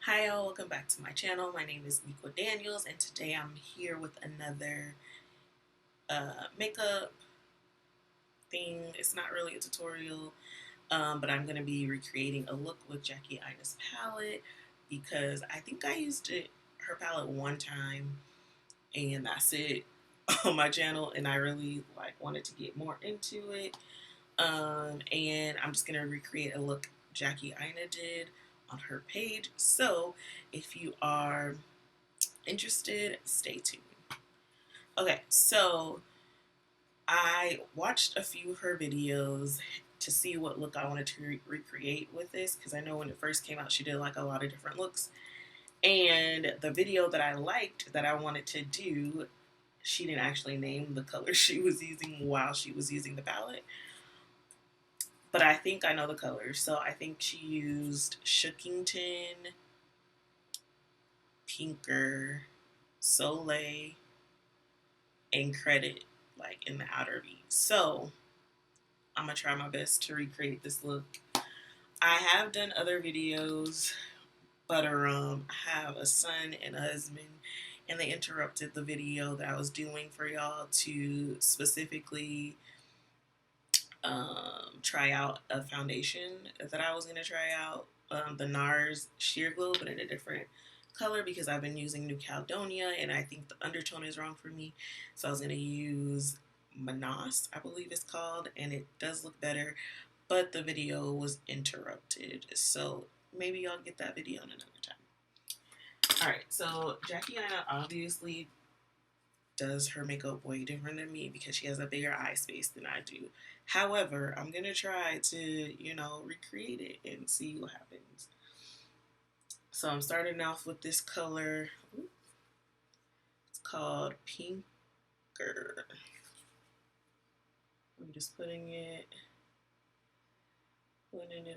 Hi y'all, welcome back to my channel. My name is Nico Daniels and today I'm here with another makeup thing. It's not really a tutorial, but I'm going to be recreating a look with Jackie Aina's palette because I think I used her palette one time and that's it on my channel, and I really wanted to get more into it. And I'm just going to recreate a look Jackie Aina did on her page. So if you are interested, stay tuned. Okay, so I watched a few of her videos to see what look I wanted to recreate with this, because I know when it first came out she did like a lot of different looks, and the video that I liked that I wanted to do, she didn't actually name the color she was using while she was using the palette, but I think I know the colors. So I think she used Shookington, Pinker, Soleil, and Credit in the outer V. So I'm gonna try my best to recreate this look. I have done other videos, but I have a son and a husband, and they interrupted the video that I was doing for y'all to specifically try out a foundation that I was gonna try out, the NARS Sheer Glow, but in a different color because I've been using New Caledonia and I think the undertone is wrong for me. So I was gonna use Manas, I believe it's called, and it does look better, but the video was interrupted. So maybe y'all get that video in another time. Alright, so Jackie Aina obviously does her makeup way different than me because she has a bigger eye space than I do. However, I'm gonna try to, recreate it and see what happens. So I'm starting off with this color. It's called Pinker. I'm just putting it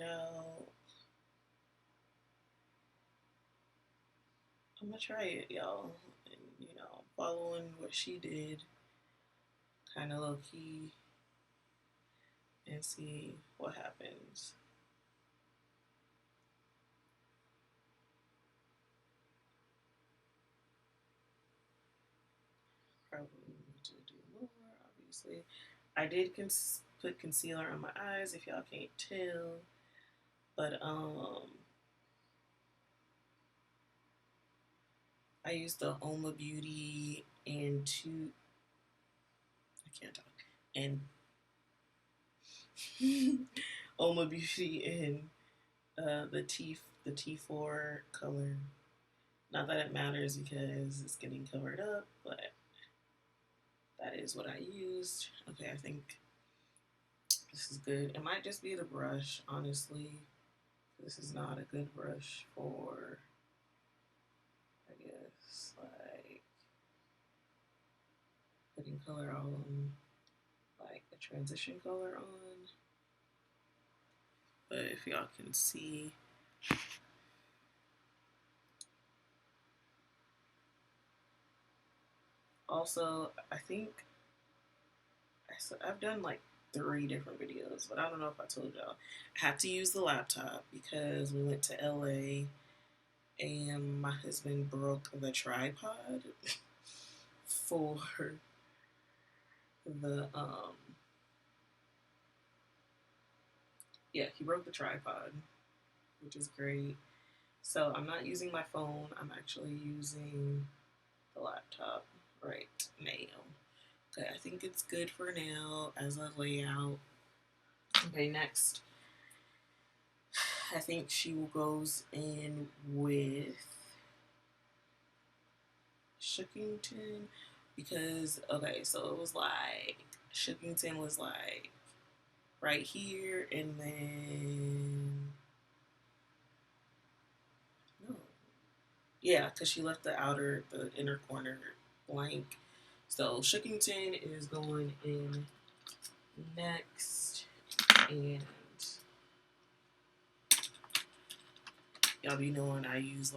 out. I'm gonna try it, y'all, and following what she did, kind of low key, and see what happens. Probably need to do more, obviously. I did put concealer on my eyes, if y'all can't tell, but I used the Oma Beauty and I can't talk, and Oma Beauty and the T4 color. Not that it matters because it's getting covered up, but that is what I used. Okay, I think this is good. It might just be the brush, honestly. This is not a good brush for, I guess, putting color on, a transition color on. But if y'all can see, also, I think I've done 3 different videos, but I don't know if I told y'all. I had to use the laptop because we went to LA and my husband broke the tripod for the yeah, he broke the tripod, which is great. So I'm not using my phone, I'm actually using the laptop right now. Okay, I think it's good for now as a layout. Okay, next, I think she goes in with Shookington because, okay, so it was Shookington was right here, and then, no, yeah, because she left the inner corner blank. So Shookington is going in next, and y'all be knowing I use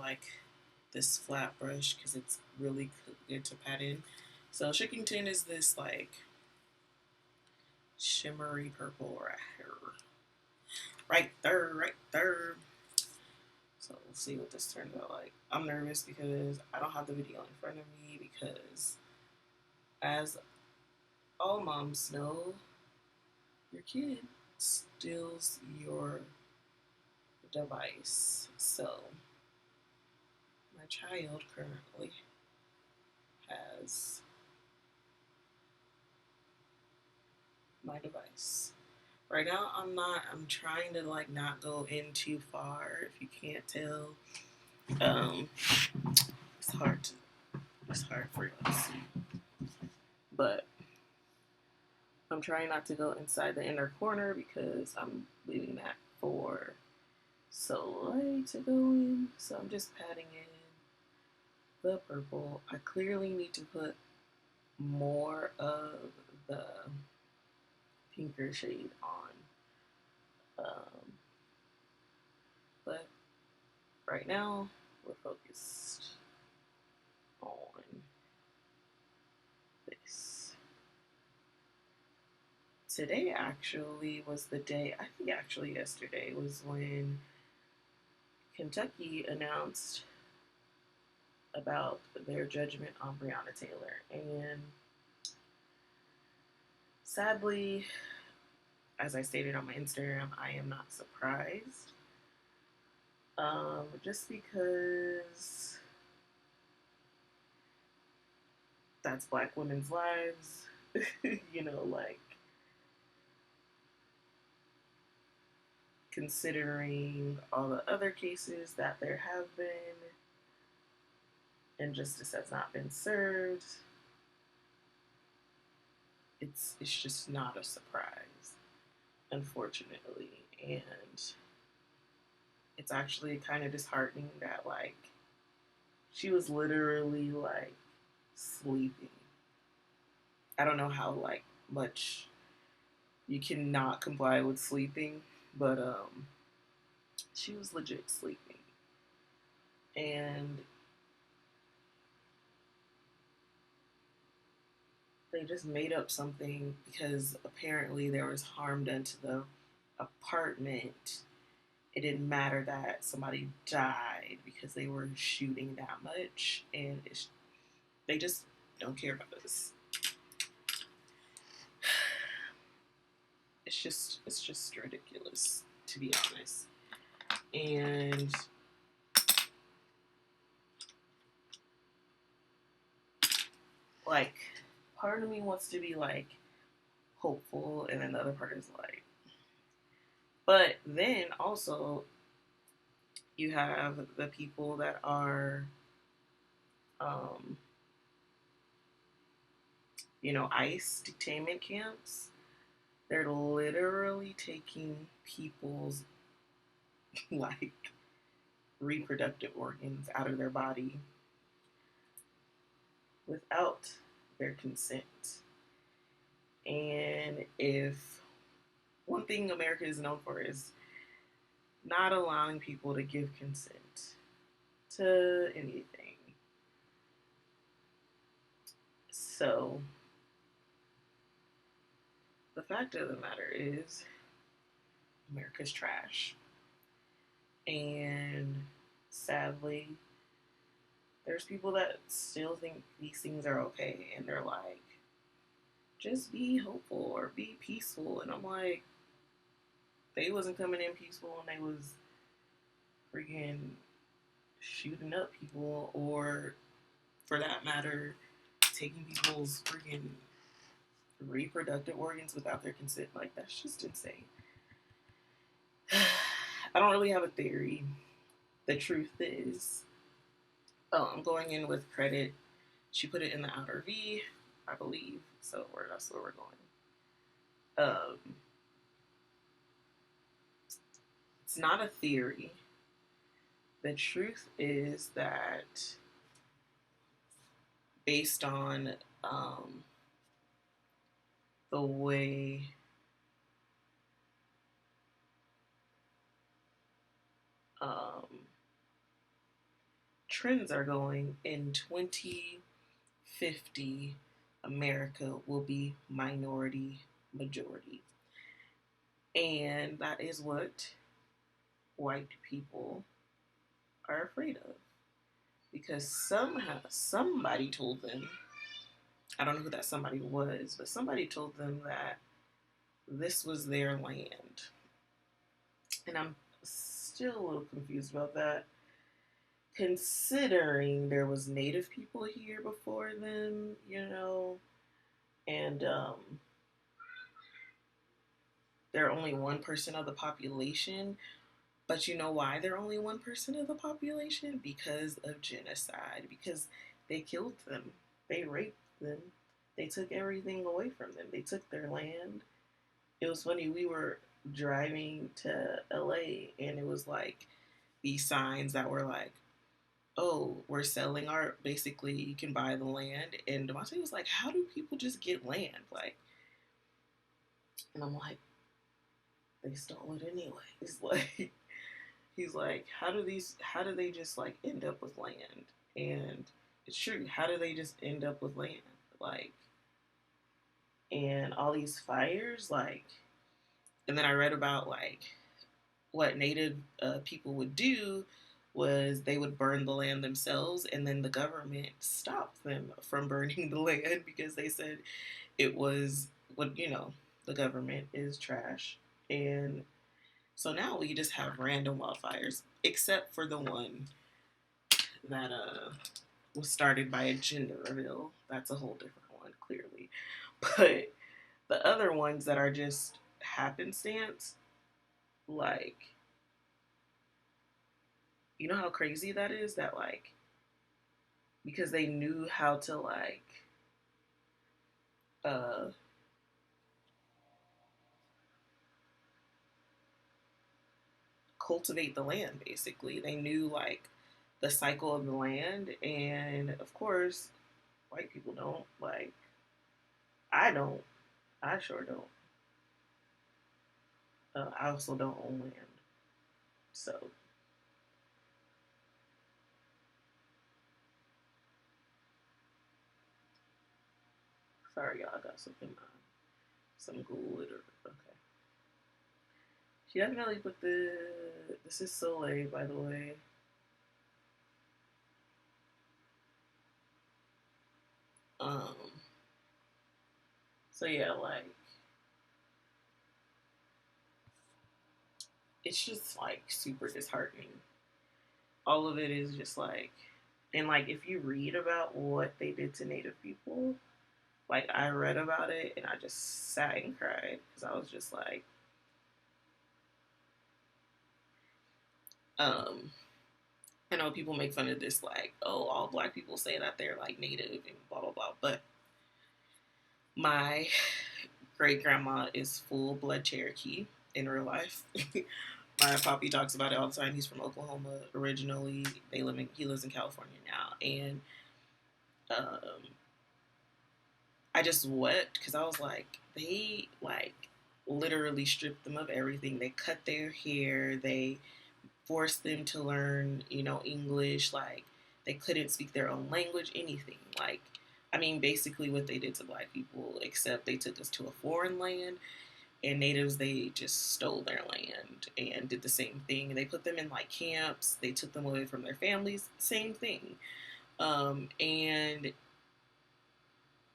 this flat brush because it's really good to pat in. So Shookington is this shimmery purple right here, right there. So we'll see what this turns out like. I'm nervous because I don't have the video in front of me because, as all moms know, your kid steals your device. So my child currently has my device. Right now I'm trying to like not go in too far if you can't tell. Um it's hard to it's hard for us. But I'm trying not to go inside the inner corner because I'm leaving that for Soleil to go in. So I'm just patting in the purple. I clearly need to put more of the pinker shade on. But right now, we're focused on this. Today actually was the day, I think actually yesterday was when Kentucky announced about their judgment on Breonna Taylor. And sadly, as I stated on my Instagram, I am not surprised. Just because that's Black women's lives, like considering all the other cases that there have been and justice has not been served, it's just not a surprise, unfortunately. And it's actually kind of disheartening that like she was literally like sleeping. I don't know how like much you cannot comply with sleeping, but she was legit sleeping. And they just made up something because apparently there was harm done to the apartment. It didn't matter that somebody died because they were shooting that much, and they just don't care about this. It's just ridiculous, to be honest. And like, part of me wants to be like hopeful, and then the other part is like, but then also you have the people that are, um, ICE detainment camps. They're literally taking people's like reproductive organs out of their body without their consent. And if one thing America is known for is not allowing people to give consent to anything. So the fact of the matter is America's trash. And sadly, there's people that still think these things are okay, and they're like, just be hopeful or be peaceful. And I'm like, they wasn't coming in peaceful, and they was freaking shooting up people, or for that matter, taking people's freaking reproductive organs without their consent. Like, that's just insane. I don't really have a theory. The truth is, I'm going in with credit. She put it in the outer V, I believe. So that's where we're going. It's not a theory. The truth is that based on the way um, trends are going, in 2050, America will be minority majority. And that is what white people are afraid of, because somehow somebody told them, I don't know who that somebody was, but somebody told them that this was their land. And I'm still a little confused about that, considering there was native people here before them, and they're only 1% of the population. But you know why they're only 1% of the population? Because of genocide. Because they killed them. They raped them. They took everything away from them. They took their land. It was funny. We were driving to LA and it was like these signs that were like, oh, we're selling our, basically, you can buy the land. And Devontae was like, how do people just get land? Like, and I'm like, they stole it anyway. It's like, he's like, how do they just like end up with land? And it's true. How do they just end up with land? Like, and all these fires, like, and then I read about like what native people would do was they would burn the land themselves, and then the government stopped them from burning the land because they said it was what the government is trash. And so now we just have random wildfires, except for the one that was started by a gender reveal. That's a whole different one, clearly. But the other ones that are just happenstance, like, you know how crazy that is? That, like, because they knew how to, like, uh, cultivate the land, basically. They knew, like, the cycle of the land. And, of course, white people don't. Like, I don't. I sure don't. I also don't own land. So, sorry, y'all. I got some Google it. Okay. She definitely put this is Soleil, by the way. Um, so yeah, like, it's just like super disheartening. All of it is just like, and like if you read about what they did to Native people, like I read about it and I just sat and cried because I was just like, um, I know people make fun of this, like, oh, all black people say that they're like Native and blah blah blah, but my great grandma is full blood Cherokee in real life. My poppy talks about it all the time. He's from Oklahoma originally. He lives in California now, and um, I just wept because I was like, they like literally stripped them of everything. They cut their hair. They forced them to learn, English. Like they couldn't speak their own language, anything. Like, I mean, basically what they did to black people, except they took us to a foreign land. And natives, they just stole their land and did the same thing. They put them in like camps. They took them away from their families. Same thing. And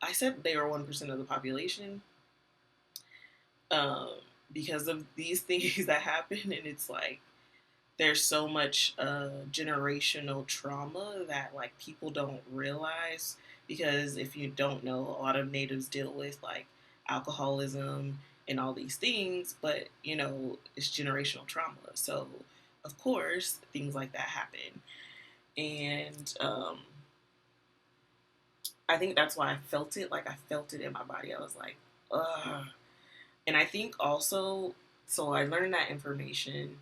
I said they were 1% of the population um, because of these things that happen. And it's like there's so much generational trauma that like people don't realize. Because if you don't know, a lot of natives deal with like alcoholism and all these things, but it's generational trauma. So of course things like that happen. And I think that's why I felt it. Like I felt it in my body. I was like, ugh. And I think also, so I learned that information,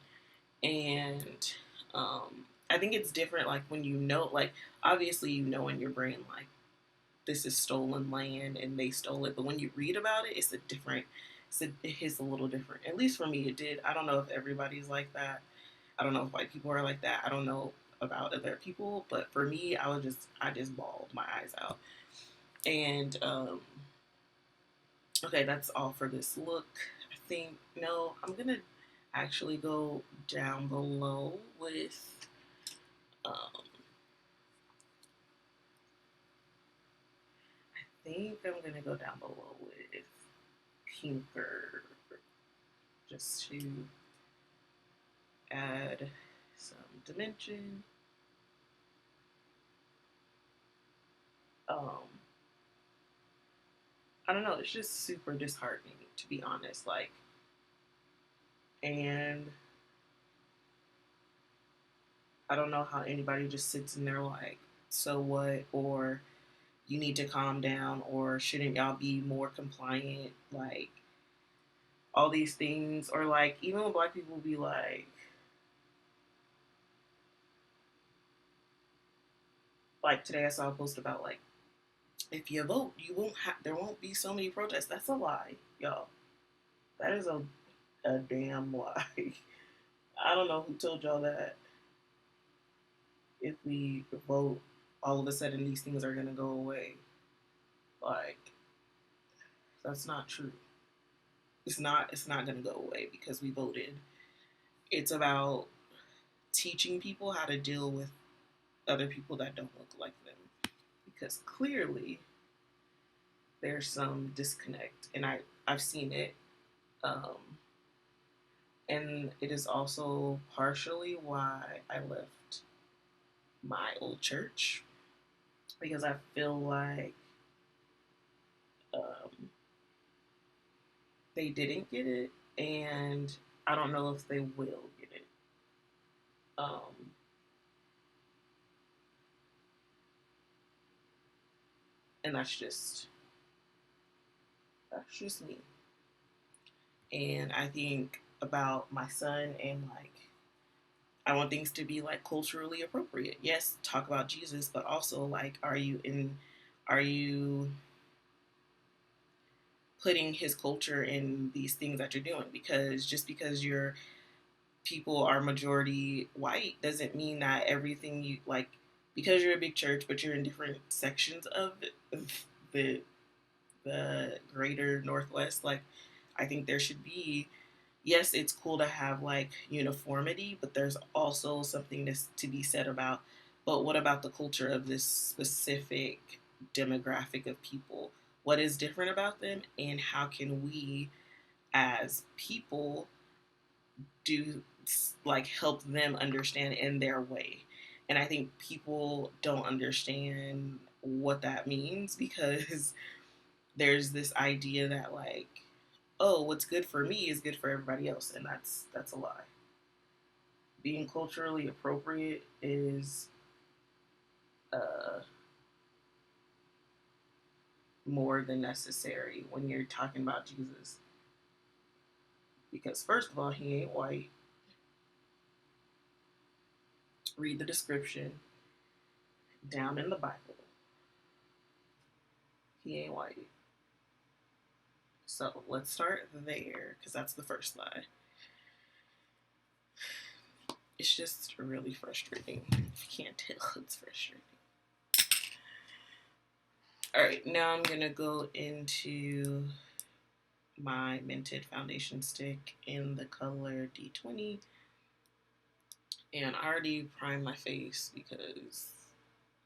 and I think it's different. Like when like obviously in your brain, like this is stolen land and they stole it. But when you read about it, it hits a little different. At least for me, it did. I don't know if everybody's like that. I don't know if white people are like that. I don't know about other people, but for me, I just bawled my eyes out. And okay, that's all for this look. I think no, I'm gonna actually go down below with Um, I think I'm gonna go down below with pinker just to add some dimension. Um, I don't know. It's just super disheartening, to be honest. Like, and I don't know how anybody just sits in there like, so what? Or you need to calm down, or shouldn't y'all be more compliant? Like, all these things, or like, even when black people be like today I saw a post about like, if you vote, you won't have, there won't be so many protests. That's a lie, y'all. That is a damn lie. I don't know who told y'all that if we vote, all of a sudden these things are gonna go away. Like, that's not true. It's not gonna go away because we voted. It's about teaching people how to deal with other people that don't look like them. Because clearly there's some disconnect. And I've seen it. Um, and it is also partially why I left my old church, because I feel like um, they didn't get it, and I don't know if they will get it. Um, and that's just me. And I think about my son, and like, I want things to be like culturally appropriate. Yes, talk about Jesus, but also like, are you putting his culture in these things that you're doing? Because just because your people are majority white doesn't mean that everything you like, because you're a big church but you're in different sections of the the greater Northwest. Like, I think there should be, yes, it's cool to have like uniformity, but there's also something to be said about, but what about the culture of this specific demographic of people? What is different about them, and how can we as people do, like, help them understand in their way? And I think people don't understand what that means, because there's this idea that like, oh, what's good for me is good for everybody else, and that's a lie. Being culturally appropriate is uh, more than necessary when you're talking about Jesus, because first of all, he ain't white. Read the description down in the Bible. He ain't white. So let's start there, because that's the first lie. It's just really frustrating. If you can't tell, it's frustrating. All right, now I'm gonna go into my Minted foundation stick in the color D20. And I already primed my face because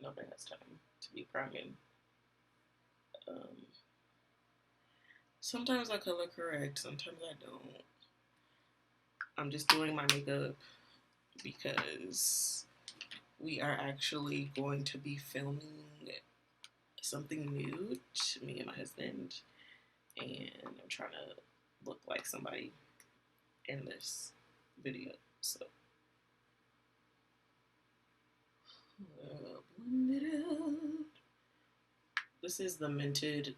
nobody has time to be priming. Um, Sometimes I color correct, sometimes I don't. I'm just doing my makeup because we are actually going to be filming something new, me and my husband, and I'm trying to look like somebody in this video. So, blend it out. This is the Minted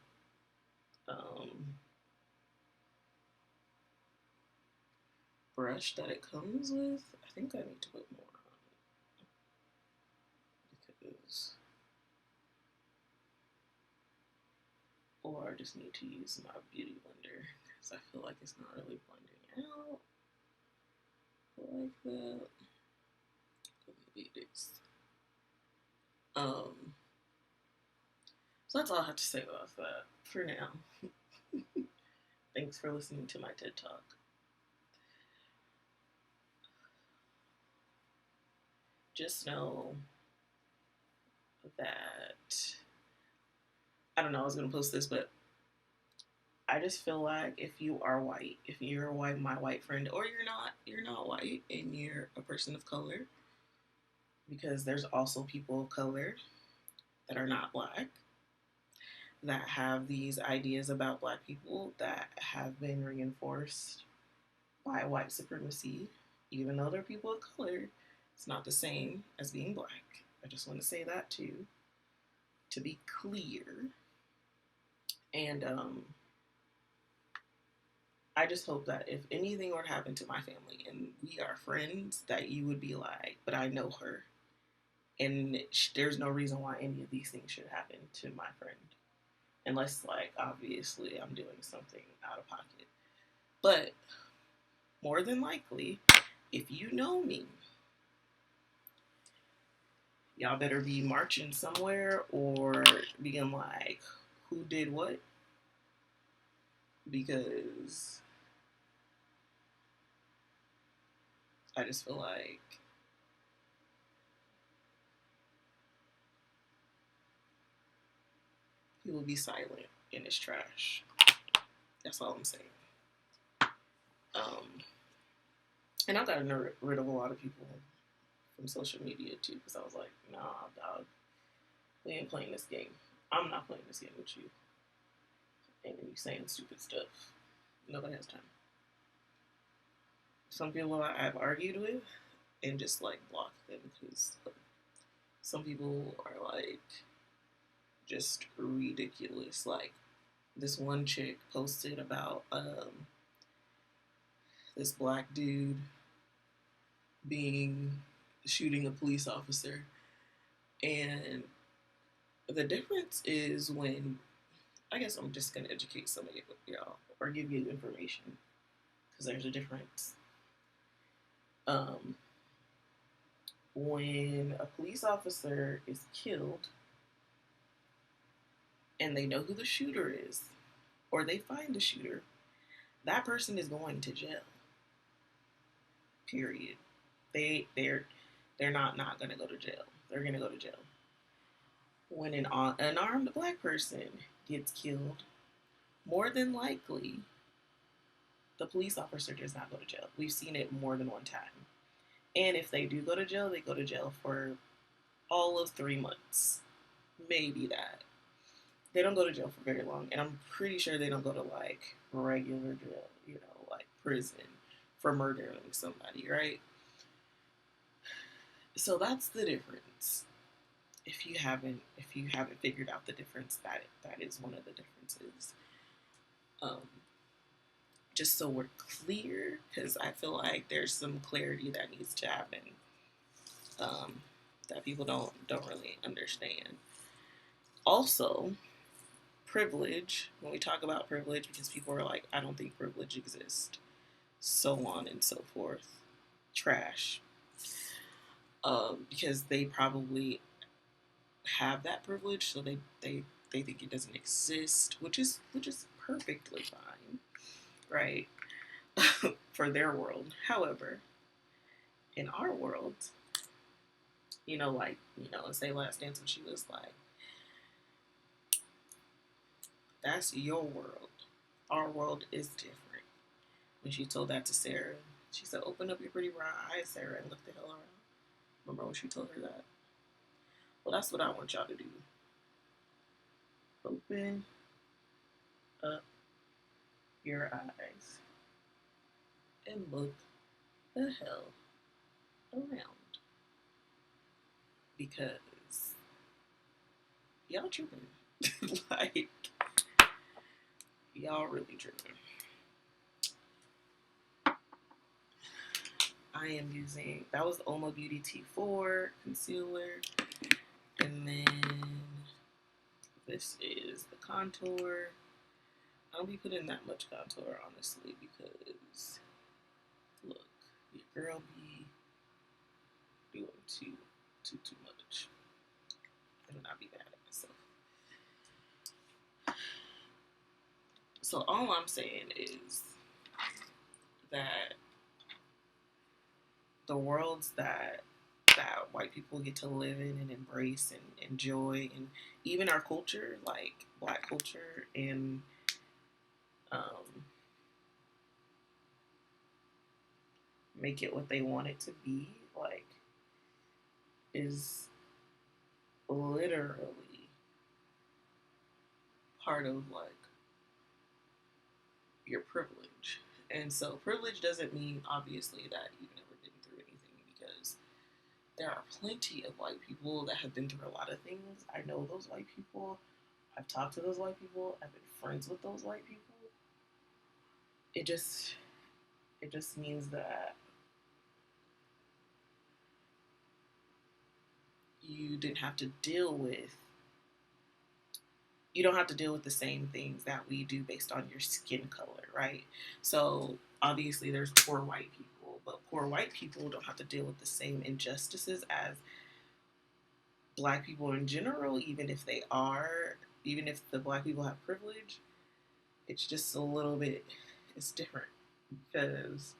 um, brush that it comes with. I think I need to put more on because, or I just need to use my beauty blender because I feel like it's not really blending out like that. But maybe it is. So that's all I have to say about that for now. Thanks for listening to my TED Talk. just know that, I don't know, I was going to post this, but I just feel like if you are white, if you're a white, my white friend, or you're not white and you're a person of color, because there's also people of color that are not black that have these ideas about black people that have been reinforced by white supremacy, even though they're people of color. It's not the same as being black. I just want to say that too, to be clear. And I just hope that if anything were to happen to my family and we are friends, that you would be like, but I know her. And there's no reason why any of these things should happen to my friend. Unless, like, obviously I'm doing something out of pocket. But more than likely, if you know me, y'all better be marching somewhere or being like, who did what? Because I just feel like he will be silent in his trash. That's all I'm saying. Um, and I got rid of a lot of people from social media too, because I was like, nah, dog, we ain't playing this game. I'm not playing this game with you. And you saying stupid stuff. Nobody has time. Some people I've argued with and just like block them because some people are like just ridiculous. Like this one chick posted about this black dude being shooting a police officer, and the difference is when, I guess I'm just gonna educate some of y'all or give you information because there's a difference. Um, when a police officer is killed and they know who the shooter is, or they find the shooter, that person is going to jail. Period. They're not gonna go to jail. They're gonna go to jail. When an unarmed black person gets killed, more than likely the police officer does not go to jail. We've seen it more than one time. And if they do go to jail, they go to jail for all of 3 months. Maybe that. They don't go to jail for very long. And I'm pretty sure they don't go to like regular jail, like prison for murdering somebody, right? So that's the difference. If you haven't figured out the difference, that is one of the differences. Um, just so we're clear, because I feel like there's some clarity that needs to happen, um, that people don't really understand. Also, privilege. When we talk about privilege, because people are like, I don't think privilege exists, so on and so forth. Trash. Because they probably have that privilege, so they think it doesn't exist, which is perfectly fine, right? For their world. However, in our world, let's say Last Dance, when she was like, that's your world. Our world is different. When she told that to Sarah, she said, open up your pretty brown eyes, Sarah, and look the hell around. Remember when she told her that? Well, that's what I want y'all to do. Open up your eyes and look the hell around. Because y'all tripping. Like, y'all really tripping. I am using, that was the Oma Beauty T4 concealer. And then this is the contour. I don't be putting that much contour, honestly, because look, your girl be doing too much. I do not be mad at myself. So all I'm saying is that the worlds that that white people get to live in and embrace and enjoy, and even our culture, like Black culture, and um, make it what they want it to be, like, is literally part of like your privilege. And so privilege doesn't mean obviously that you've never been through anything, because there are plenty of white people that have been through a lot of things. I know those white people. I've talked to those white people. I've been friends with those white people. It just means that you didn't have to deal with you don't have to deal with the same things that we do based on your skin color, right? So obviously there's poor white people, but poor white people don't have to deal with the same injustices as black people in general, even if the black people have privilege. It's just a little bit, it's different because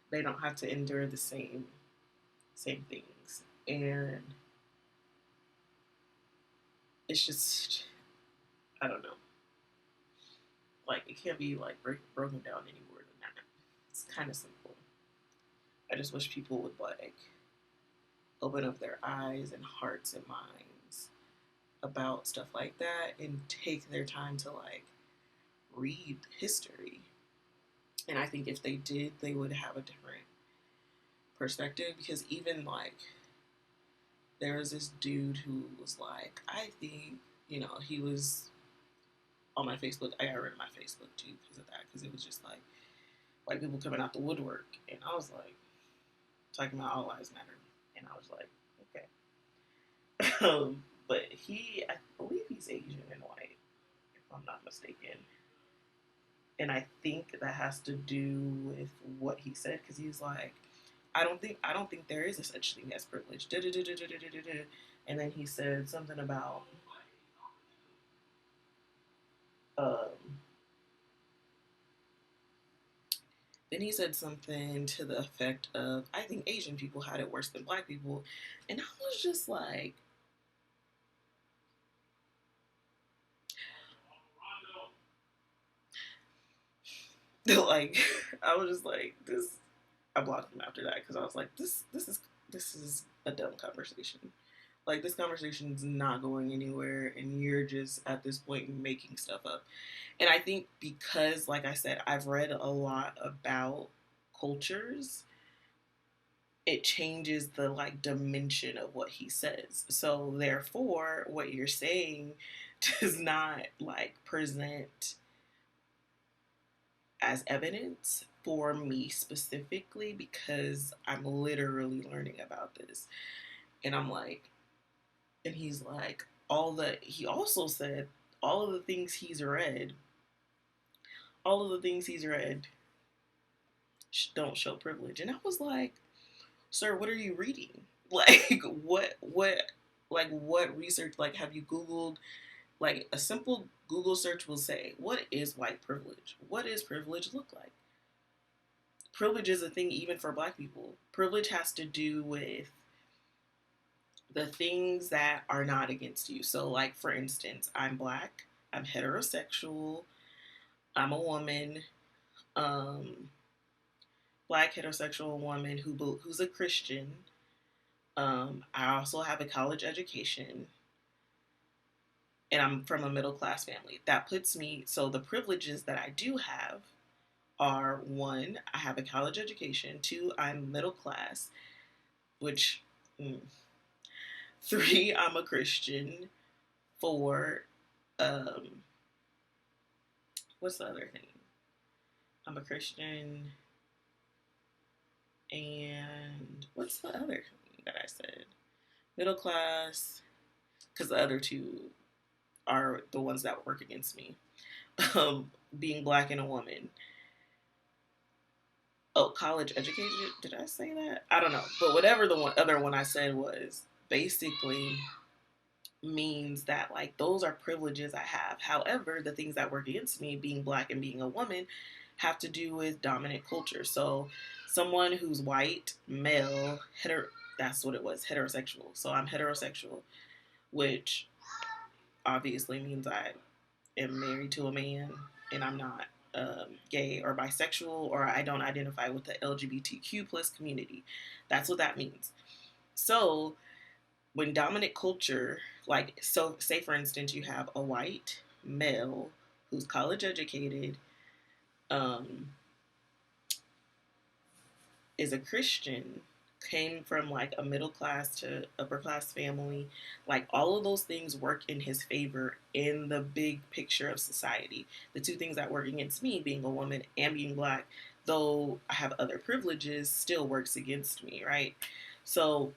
they don't have to endure the same things. And it's just, I don't know. Like, it can't be like broken down any more than that. It's kind of simple. I just wish people would like open up their eyes and hearts and minds about stuff like that and take their time to like read history. And I think if they did, they would have a different perspective, because even like there was this dude who was like, I think, he was on my Facebook. I got rid of my Facebook too because of that, because it was just like white people coming out the woodwork. And I was like, talking about all lives matter. And I was like, okay. But I believe he's Asian and white, if I'm not mistaken. And I think that has to do with what he said, because he's like, I don't think there is a such thing as privilege. And then he said something about um, then he said something to the effect of, I think Asian people had it worse than black people. And I was just like, like, I was just like, this. I blocked him after that because I was like, this is a dumb conversation. Like, this conversation is not going anywhere, and you're just at this point making stuff up. And I think because, like I said, I've read a lot about cultures, it changes the like dimension of what he says. So therefore, what you're saying does not like present as evidence for me specifically, because I'm literally learning about this. And I'm like, and he's like, he also said all of the things he's read, all of the things he's read don't show privilege. And I was like, sir, what are you reading? Like, what research, like, have you Googled? Like, a simple Google search will say, what is white privilege? What does privilege look like? Privilege is a thing even for black people. Privilege has to do with the things that are not against you. So, like, for instance, I'm black, I'm heterosexual, I'm a woman, um, black heterosexual woman who's a Christian. I also have a college education, and I'm from a middle class family. That puts me, so the privileges that I do have are: one, I have a college education; two, I'm middle class, which, three, I'm a Christian; four, um, what's the other thing? I'm a Christian, and what's the other thing that I said? Middle class, because the other two are the ones that work against me. Being black and a woman. Oh, college educated. Did I say that? I don't know. But whatever other one I said was, basically means that like those are privileges I have. However, the things that work against me, being black and being a woman, have to do with dominant culture. So someone who's white, male, that's what it was, heterosexual. So I'm heterosexual, which obviously means I am married to a man and I'm not gay or bisexual, or I don't identify with the LGBTQ plus community. That's what that means. So when dominant culture, like, so say for instance, you have a white male who's college educated, um, is a Christian, came from like a middle class to upper class family, like all of those things work in his favor in the big picture of society. The two things that work against me, being a woman and being black, though I have other privileges, still works against me, right? So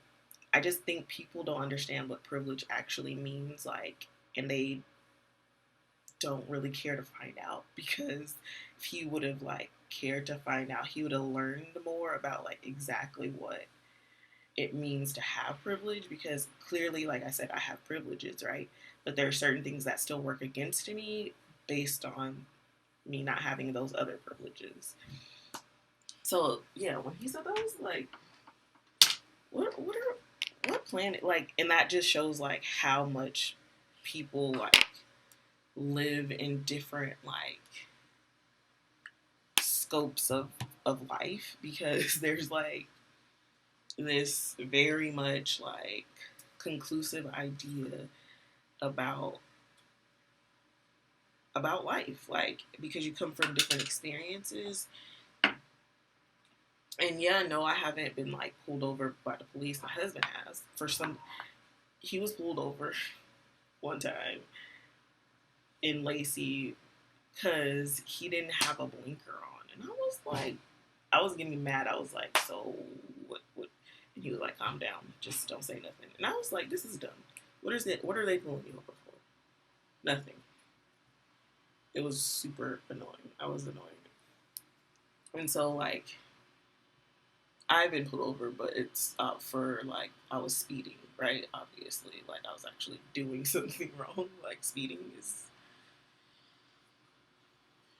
I just think people don't understand what privilege actually means, like, and they don't really care to find out, because if he would have like cared to find out, he would have learned more about like exactly what it means to have privilege, because clearly, like I said, I have privileges, right? But there are certain things that still work against me based on me not having those other privileges. So yeah, when he said that, I was like, what planet, like, and that just shows like how much people like live in different like scopes of life, because there's like this very much like conclusive idea about life, like, because you come from different experiences. And yeah, no, I haven't been like pulled over by the police. My husband has. For some, he was pulled over one time in Lacey because he didn't have a blinker on, and I was like, I was getting mad. I was like, so what? And he was like, calm down, just don't say nothing. And I was like, this is dumb. What is it? What are they pulling you over for? Nothing. It was super annoying. I was annoyed. And so like I've been pulled over, but it's for like I was speeding, right? Obviously, like I was actually doing something wrong. Like speeding is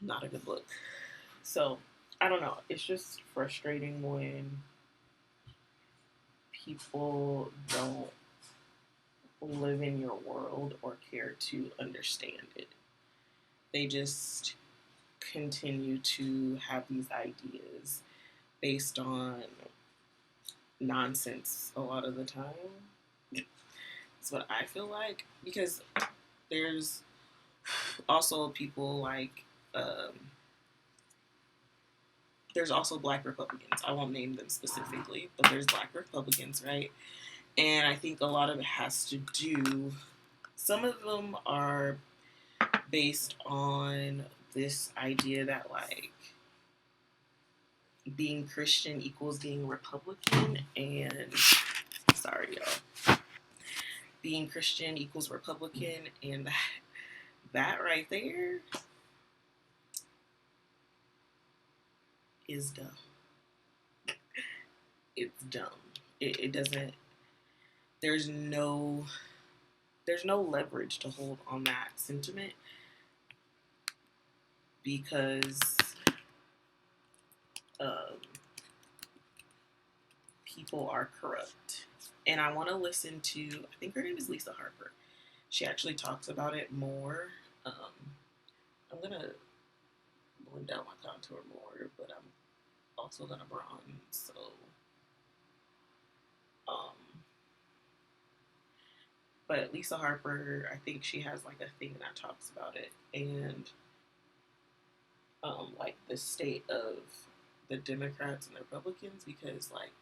not a good look. So I don't know. It's just frustrating when people don't live in your world or care to understand it. They just continue to have these ideas based on nonsense a lot of the time. That's what I feel like, because there's also people like there's also black Republicans. I won't name them specifically, but there's black Republicans, right? And I think a lot of it has to do, some of them are based on this idea that like being Christian equals being Republican, and sorry y'all, being Christian equals Republican, and that right there is dumb. It's dumb. It doesn't. There's no. There's no leverage to hold on that sentiment, because um, people are corrupt. And I want to listen to. I think her name is Lisa Harper. She actually talks about it more. Um, I'm gonna blend out my contour more, but I'm also gonna bronze. So, um, but Lisa Harper, I think she has like a thing that talks about it, and like the state of the Democrats and the Republicans, because like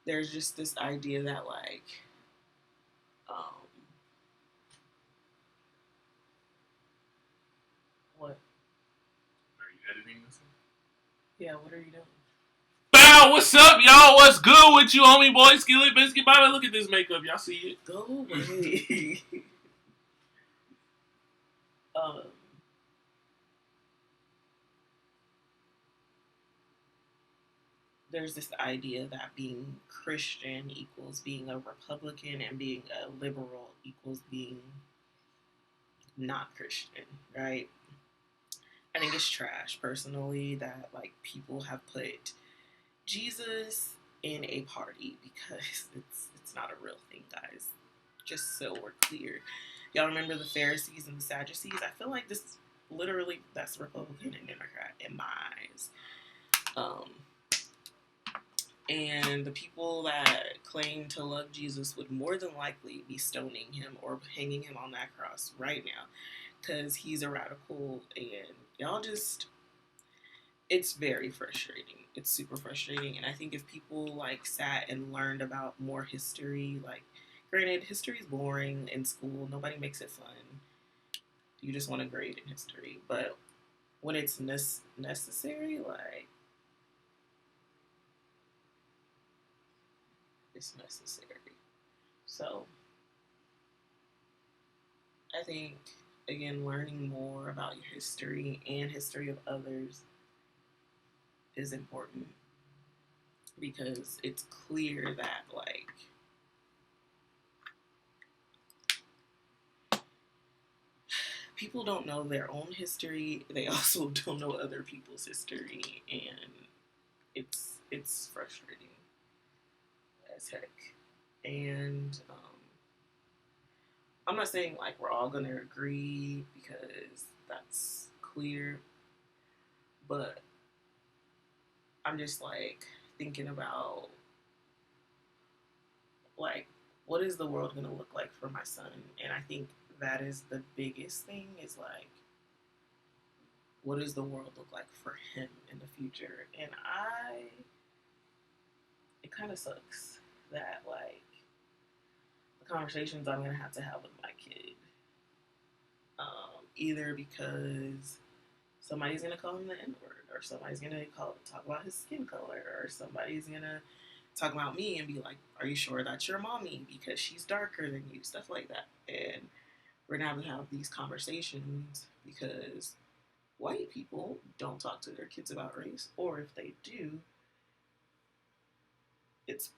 there's just this idea that like um, what? Are you editing this? Yeah, what are you doing? Bow, what's up, y'all? What's good with you, homie boy? Skillet Biscuit Bobby. Look at this makeup. Y'all see it? Go away. um, there's this idea that being Christian equals being a Republican, and being a liberal equals being not Christian, right? I think it's trash personally that like people have put Jesus in a party because it's not a real thing, guys. Just so we're clear. Y'all remember the Pharisees and the Sadducees? I feel like this literally that's Republican and Democrat in my eyes. Um, and the people that claim to love Jesus would more than likely be stoning him or hanging him on that cross right now because he's a radical and y'all just it's very frustrating. It's super frustrating. And I think if people like sat and learned about more history, like granted, history is boring in school. Nobody makes it fun. You just want a grade in history. But when it's necessary, like it's necessary. So I think again, learning more about your history and history of others is important because it's clear that like people don't know their own history. They also don't know other people's history, and it's frustrating as heck. And I'm not saying like we're all gonna agree because that's clear, but I'm just like thinking about like what is the world gonna look like for my son, and I think that is the biggest thing is like what does the world look like for him in the future? And it kind of sucks that like the conversations I'm gonna have to have with my kid, either because somebody's gonna call him the N word, or somebody's gonna talk about his skin color, or somebody's gonna talk about me and be like, "Are you sure that's your mommy because she's darker than you?" Stuff like that, and we're gonna have these conversations because white people don't talk to their kids about race, or if they do, it's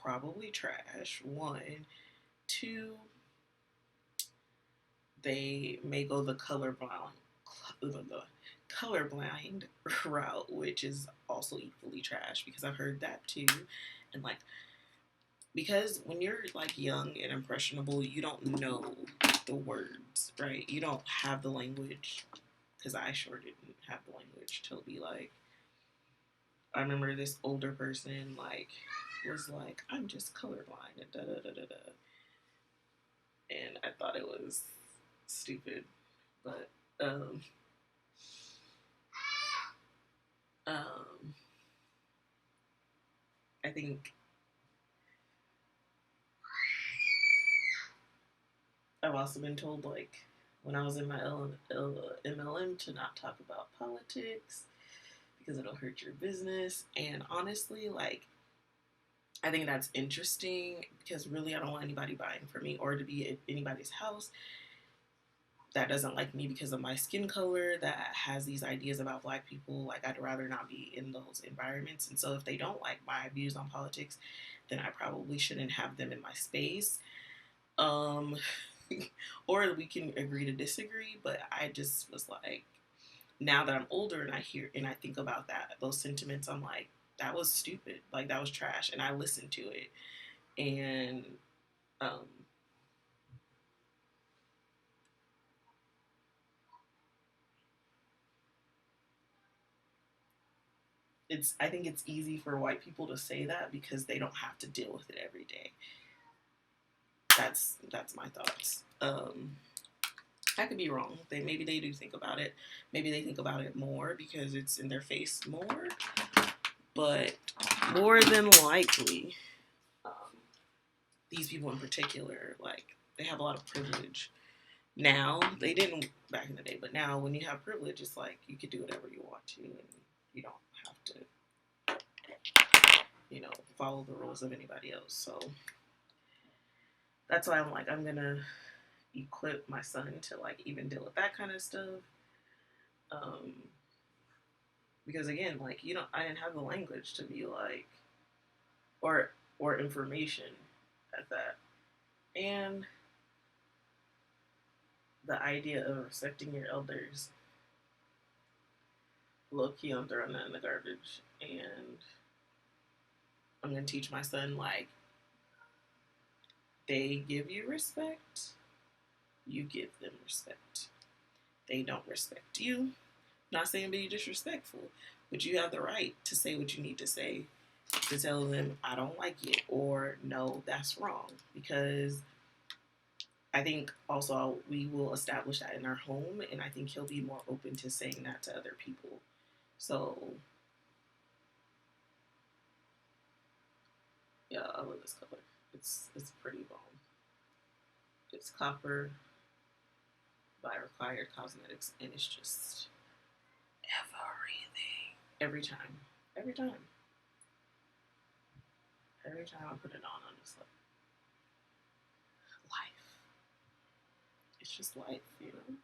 probably trash. One, two, they may go the colorblind route, which is also equally trash because I've heard that too. And like because when you're like young and impressionable, you don't know the words, right? You don't have the language because I sure didn't have the language to be like I remember this older person like was like, I'm just colorblind and da da da da da. And I thought it was stupid. But um I think I've also been told like when I was in my MLM to not talk about politics because it'll hurt your business. And honestly, like I think that's interesting because really I don't want anybody buying from me or to be at anybody's house that doesn't like me because of my skin color, that has these ideas about black people. Like I'd rather not be in those environments. And so if they don't like my views on politics, then I probably shouldn't have them in my space. Um or we can agree to disagree, but I just was like now that I'm older and I hear and I think about that, those sentiments, I'm like, that was stupid. Like that was trash. And I listened to it. And um, I think it's easy for white people to say that because they don't have to deal with it every day. That's my thoughts. I could be wrong. Maybe they do think about it. Maybe they think about it more because it's in their face more. But more than likely, um, these people in particular, like they have a lot of privilege. Now they didn't back in the day, but now when you have privilege, it's like you could do whatever you want to, and you don't have to, follow the rules of anybody else. So that's why I'm like, I'm gonna equip my son to like even deal with that kind of stuff. Um, because again, like I didn't have the language to be like, or information at that, and the idea of respecting your elders. Low key, I'm throwing that in the garbage, and I'm going to teach my son, like, they give you respect, you give them respect. They don't respect you. Not saying be disrespectful, but you have the right to say what you need to say, to tell them, I don't like it, or no, that's wrong. Because I think also we will establish that in our home, and I think he'll be more open to saying that to other people. So, yeah, I love this color. It's pretty bomb. It's copper by Required Cosmetics, and it's just everything. Every time. Every time. Every time I put it on, just like, life. It's just life, you know?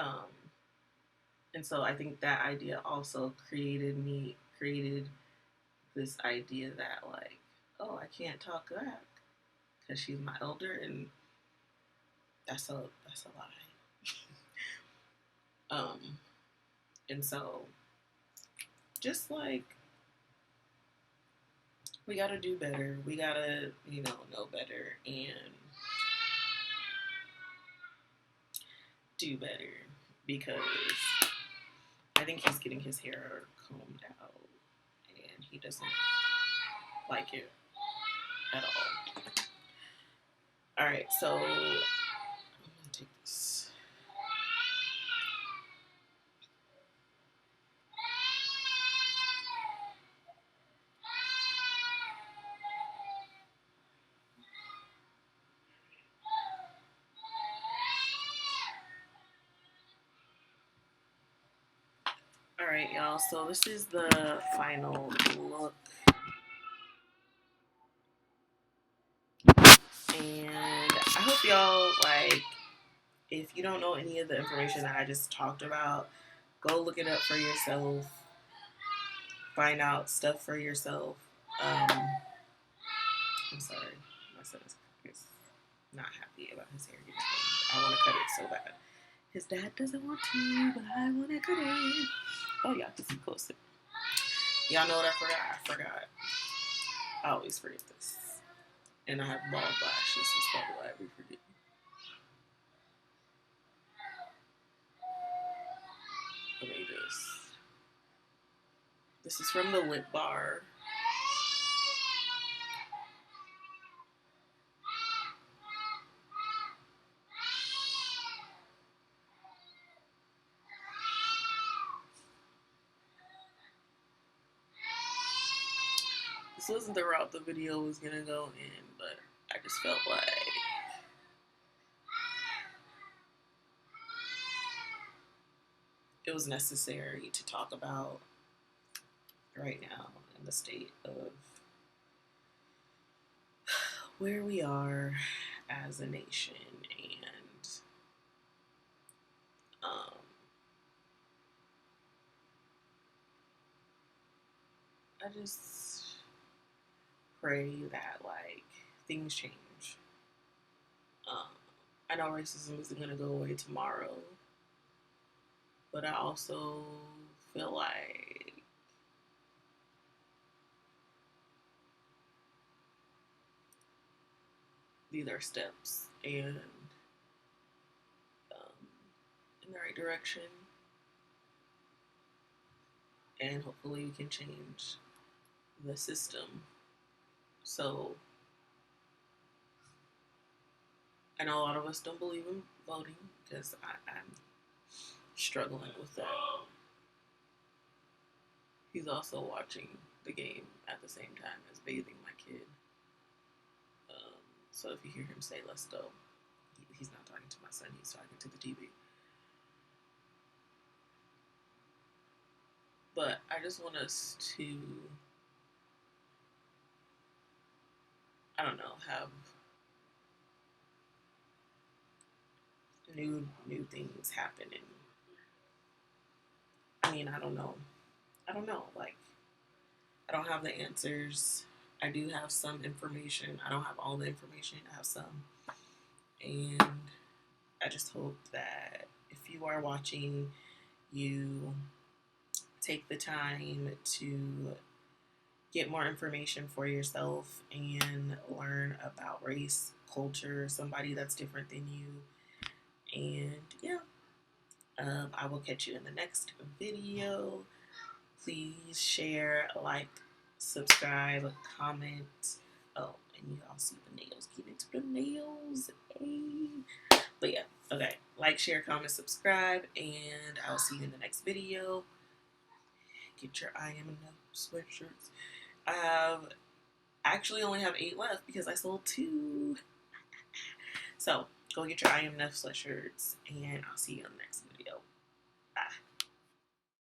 Um, and so I think that idea also created this idea that, like, oh, I can't talk back because she's my elder, and that's a lie. And so just like we gotta do better. We gotta, know better and do better because I think he's getting his hair combed out and he doesn't like it at all. All right, so I'm gonna take this. All right, y'all. So this is the final look, and I hope y'all like. If you don't know any of the information that I just talked about, go look it up for yourself. Find out stuff for yourself. I'm sorry, my son is not happy about his hair getting combed. I want to cut it so bad. His dad doesn't want to, but I want to cut it. Oh, y'all can see closer. Y'all know what I forgot? I forgot. I always forget this. And I have bald lashes. That's probably why I be forgetting. Let me just. This is from the lip bar. This wasn't the route the video was gonna go in, but I just felt like it was necessary to talk about right now in the state of where we are as a nation. And um, I just pray that like things change. Um, I know racism isn't gonna go away tomorrow, but I also feel like these are steps and in the right direction, and hopefully we can change the system. So I know a lot of us don't believe in voting because I'm struggling with that. He's also watching the game at the same time as bathing my kid. So if you hear him say, let's go, he's not talking to my son, he's talking to the TV. But I just want us to, I don't know, have new things happen. And I mean, I don't know. Like, I don't have the answers. I do have some information. I don't have all the information. I have some. And I just hope that if you are watching, you take the time to get more information for yourself and learn about race, culture, somebody that's different than you. And yeah, I will catch you in the next video. Please share, like, subscribe, comment. Oh, and you all see the nails. Get into the nails. Hey. But yeah, okay. Like, share, comment, subscribe, and I'll see you in the next video. Get your I am enough sweatshirts. I have actually only have 8 left because I sold 2. So go get your I am enough sweatshirts, and I'll see you in the next video.